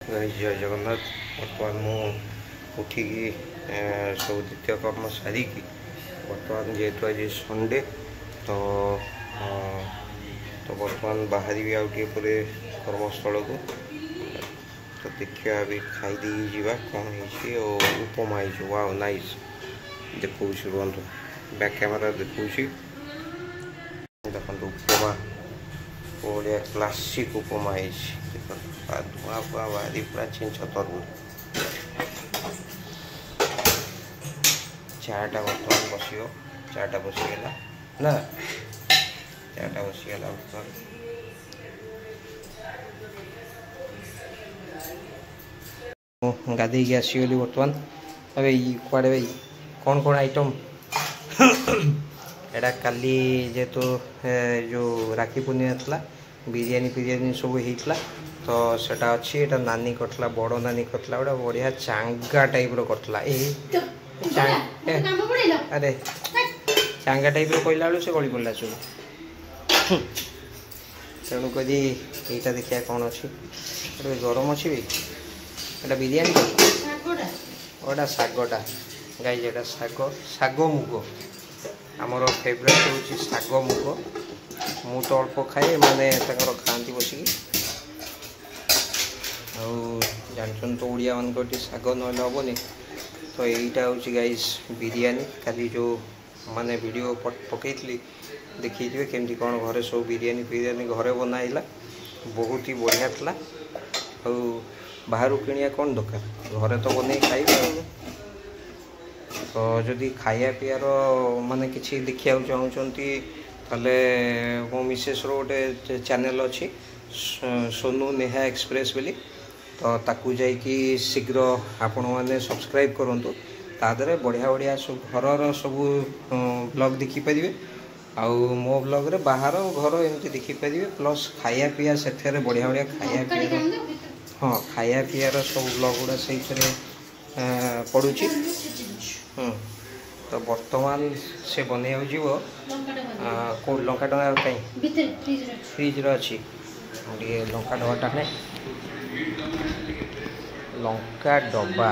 जय जगन्नाथ। बर्तमान मु उठिकी सब द्वितीय कर्म सारिकी बर्तमान जेहेतु आज संडे तो तो बर्तमान बाहर भी आउ टे कर्मस्थल को तो देखिए अभी खाई दी जावा कौन हो उपमा हो वाओ नाइस देखो रुहतु बैक कैमेरा देखो देखो उपमा बढ़िया क्लासिक उपमा धुआ फुआ बाहरी पूरा छिंच तरबुज चाटा बर्तमान बस चाटा बसीगला ना चाटा बसीगला बर्तमान गाधे आसीगली बर्तमान अबे कड़े भाई कौन कौन आइटम एटा काली जेहेतु जो राखी पूर्णिमा था बिरियानी फिरियानी सब होता तो सेटा अच्छी एटा नानी करतला बड़ नानी करतला गोटे बढ़िया चांगा टाइप रो करतला अरे चांगा टाइप रो कहला बेलू से गली पड़ा सब तेणुक यहीटा देखिए कौन अच्छी गरम अच्छी भी एटा बिरियानी ओटा शागटा गाई जेटा शाग मुग आमर फेवरेट हूँ शाग मुग मु तो अल्प खाए माने खाती बसिकी जानते तो ओडिया मान शाग ना हेनी तो यहीटा हूँ गाइस बिरियानी काली जो माने वीडियो पकई देखी केमती कौन घरे सब बिरियानी फिरियानी घरे बनाइला बहुत ही बढ़िया था बाहर किनिया कौन दरकार घरे तो बन खाइबे तो जदि खाया पीआर माने किसी देखा चाहूँगी ताले मो मिसेस गोटे चैनल अच्छी सोनू नेहा एक्सप्रेस बोली तो ताकू जाइकी शीघ्र आपण मैंने सब्सक्राइब करूँ तादे बढ़िया बढ़िया सब घर सब ब्लॉग देखिपारे आउ मो ब्लॉग रे बाहर घर एमती देखिपारे प्लस खाया पीया से बढ़िया बढ़िया खाया पीया हाँ खाया पीआर सब ब्लॉग गुड़ा से पड़ुची तो बर्तमान से बन कौ लंका डबा कहीं फ्रिज अच्छी गोटे लंका डबाटा है लंका डबा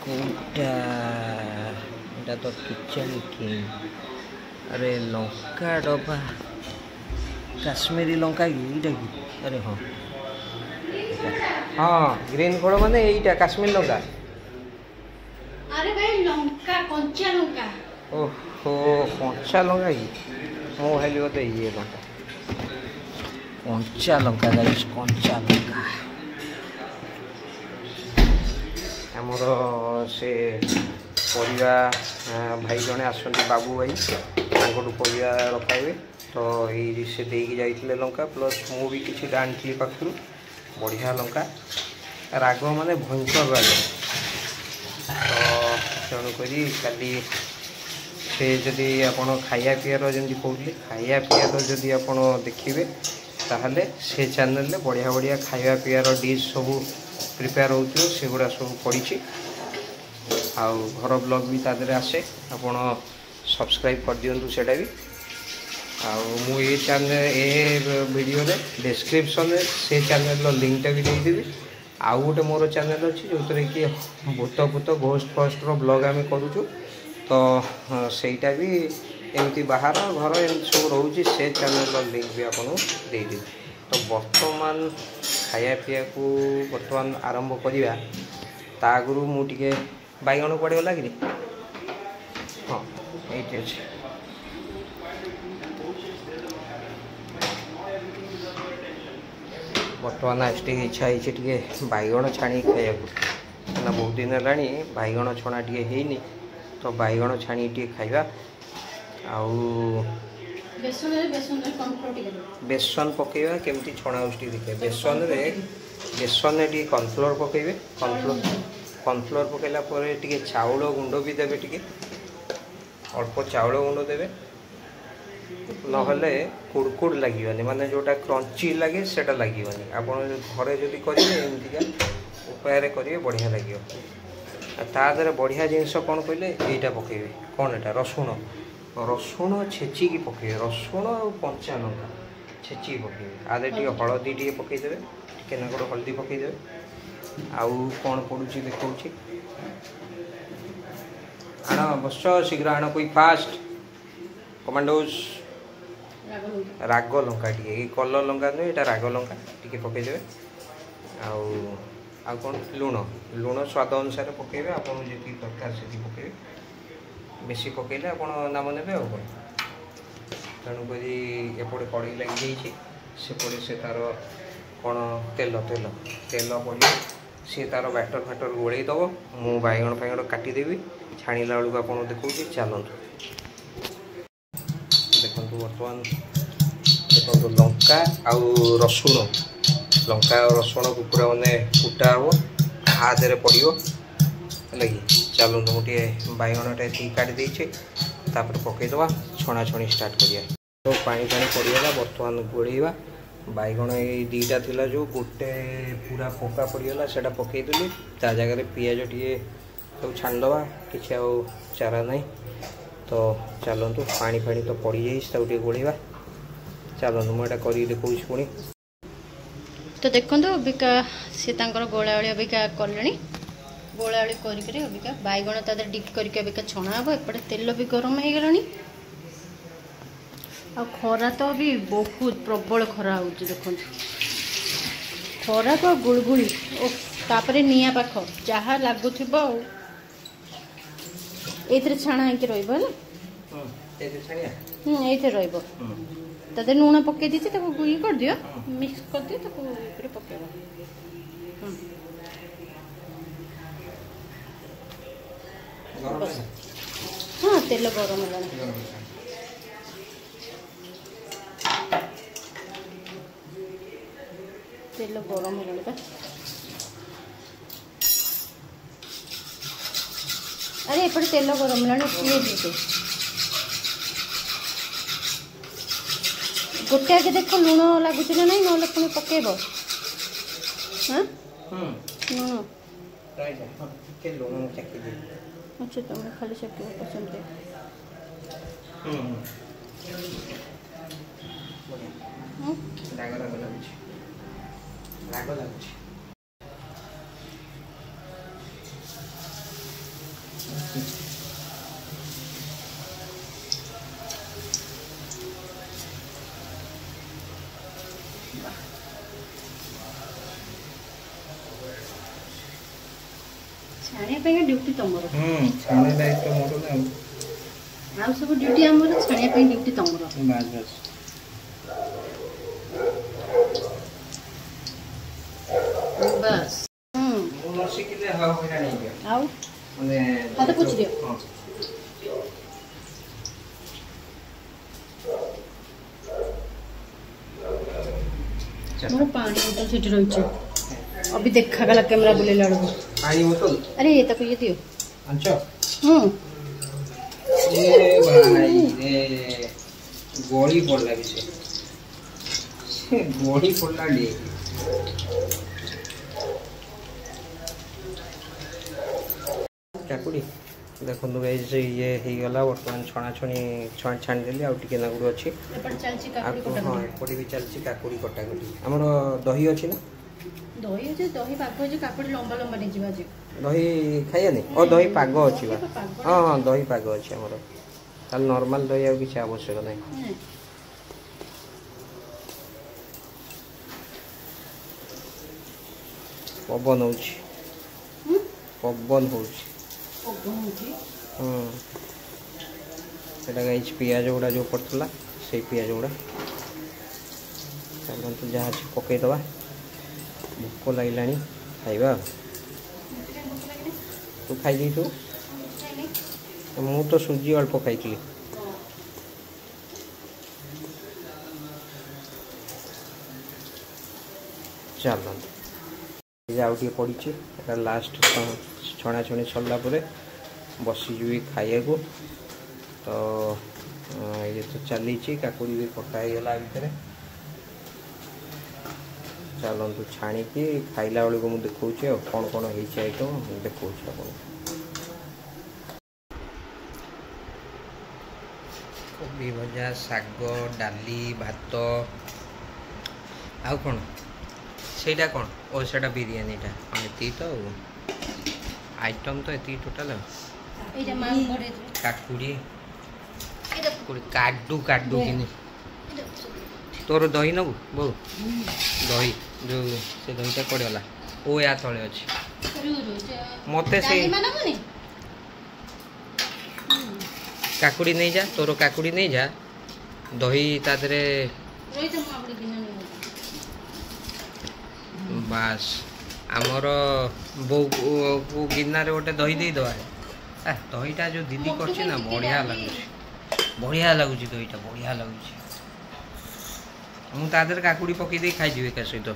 कौटा तो किचन किंग अरे लंका डबा काश्मीरी लंका की अरे हाँ हाँ ग्रीन कलर माने यहीटा काश्मीर लंका अरे भाई लंका कंचा लंका ओहो कंचा लंका की मो भाई बोलते ये लंका कंचा लंका गाइस कंचा लंका आमर से परिवा भाई जड़े आसती बाबू भाई परिवा रखाइबे तो ये से देकी जाइए लंका प्लस मु भी किसी आनी पाखु बढ़िया लंका राग माने भयंकर राग तो तेणुक काली से जदि आपण खाया पीआर जमी कहते खाया पीआर जदि आपण देखिए ताहले से चैनल रे बढ़िया बढ़िया खाया पीआर डिश सब प्रिपेयर होती से गुड़ा सब पड़ी आउ घर ब्लॉग भी तादरे आसे आपण सब्सक्राइब कर दिंतु सेटा भी आउ ये चैनल ए वीडियो रे डिस्क्रिप्शन से चैनल लिंकटा भी देदेवी आउ गोटे मोर चैनल अच्छी जो कि भूत भूत घोस्ट फस्ट ब्लॉग आम करुचु तो सेटा भी एमती बाहर घर एम सब रोचे से चैनल लिंक भी आपको देदेवी तो बर्तमान खाया पीया को बर्तमान आरंभ करवा ता आगु मुझे बैगण पड़े गला कि हाँ ये अच्छे बर्तमान आज इच्छा है बैगण छाणी खाया बहुत दिन है बैगण छणा टे होनी तो बैगण छाणी टे खाइबा आउ बेसन पकेबा केमती छणा उठी देखिए बेसन रे टे कॉर्नफ्लोर पकेबे कॉर्नफ्लोर पकेला टे चाउल गुंड भी देवे टे अल्प चाउल गुंड देवे नहले कुड़कुड़ लगे माने जोटा क्रंची लगे सेटा लगे आप घरे जदि करेंगे एमतीका उपाय करेंगे बढ़िया लगे तादे बढ़िया जिनस कौन कहले यहीटा पकेबे कौन एटा रसुण रसुण छेचिकी पकेबे रसुण और कंचा लंका छेची पकेबे आदे टी हलदी टी पकईदेवे टिके नागड़ हलदी पकईदेवे आउ कौन पड़ुची देखौची आण बस शीघ्र आण कोई फास्ट कमांडोज राग लंका टी कलर लंका नुहे ये राग लंका टी पकईदेवे आउ कौन लुण लुण स्वाद अनुसार पकेबे आपन जी दरकार से पकेबे बेसी पकईले आप नाम ने तेणुक एपटे कड़े लगी सेपटे से तार कौन तेल तेल तेल पड़े सी तार बैटर फैटर गोलैदब मु बैगण फैगण काटिदेवी छाणिला बेलू आप देखो चलतु देखु बर्तमान देखो लंका आउ रसुण लंका और रसुण को पूरा मैंने फुटा हम हाथ पड़ो लगी चलतु गोटे बैगणटा काटी पकईदबा छणा छणी स्टार्ट करिया तो पानी पानी पड़गला बर्तमान गोड़ेवा बैगण ये दीटा थिला जो गोटे पूरा पोका पड़गला से पकईदेली ता जगह पियाज टे तो छाणदबा कि चारा ना तो चलतु पानी फाणी तो पड़ जाए गोड़ेवा चलतु मुझे कर देखा पुणी तो देखो अबिका सी गोलावली अबिका कले गोलावली कर अबिका बैगण ता डिप करके अबिका छणा हम एपटे तेल भी गरम हो गलानी आ खरा तो भी बहुत प्रबल खरा हो देखो खरा तो गुड़गुड़ी तापर निया पाख जहाँ लगुथ ये छाणा होगी रही लुण पकई दी ये कर दियो मिक्स कर दियो पकेब हाँ तेल गरम है तेल गरम है अरे एपटे तेल गरम है गोटे आगे देख लुण लगुच ना नहीं ना पुणी पकेब हाँ लुण अच्छा तुम खाली चक्की पसंद छाणिया ड्यूटी तुम छाणे दायित्व मोर ना सब ड्यूटी आमर छाणिया ड्यूटी तुम बस बस न शिखिले हईरा नहीं आउ माने हाथ पोछ दियो मोर पानी बोतल सीट रही अभी देखा गला कैमरा बुले लड़ो पानी बोतल अरे ये तक ये दियो अच्छा ये भाई ये गोली पड़ला भी गोली पड़ला ले काकुड़ी देखो गाइस ये हो गला बर्तमान छणा छणी छाणी देली आउ टिके नागुड़ अच्छी हाँ एपटे भी चलती काकुड़ी कटाकटी आमर दही अच्छी ना दही अच्छे दही पाग अच्छे काकुड़ी लंबा लंबा नहीं जीवा जे दही खाइए और दही पाग अच्छी हाँ हाँ दही पाग अच्छी आमर ताल नॉर्मल दही आ किसी आवश्यक नहीं पवन हो पवन हो गाइज पियाज गुड़ा जो पड़ता से पियाज गुड़ा चलते जहाँ पकईदबा भोक लगे खाइबा तू खाई तू मु तो सुजी अल्प खाई चलते आउ टे पड़ी लास्ट छणा छणी सरला बसीजी खाया को तो ये तो चली काकुड़ी भी कटा गला भितर चलतु छाणिकी खाइला बेलू मुझे देखा कौन कौन आइटम देखा कोबी भजा शाग डाली भात आउ कौन सेटा कौन ओ सेटा बिरयानीटा एति तो आइटम तो एति टोटल एटा मां करे काकुड़ी काडू काडू किनी तोर दही नबु बो दही जो से दहीटा पड़गला ओ या तले अछि मते से काकुड़ी नहीं जा तोर काकुड़ी नहीं जा दही ता दरे बास आमर बो गिन्ना रे गोटे दही दे दवा दहीटा जो दीदी करछि ना बढ़िया लगुछि दहीटा बढ़िया लगुछि मु ता दरे काकुड़ी पकई दे खाइ जीवे का सहित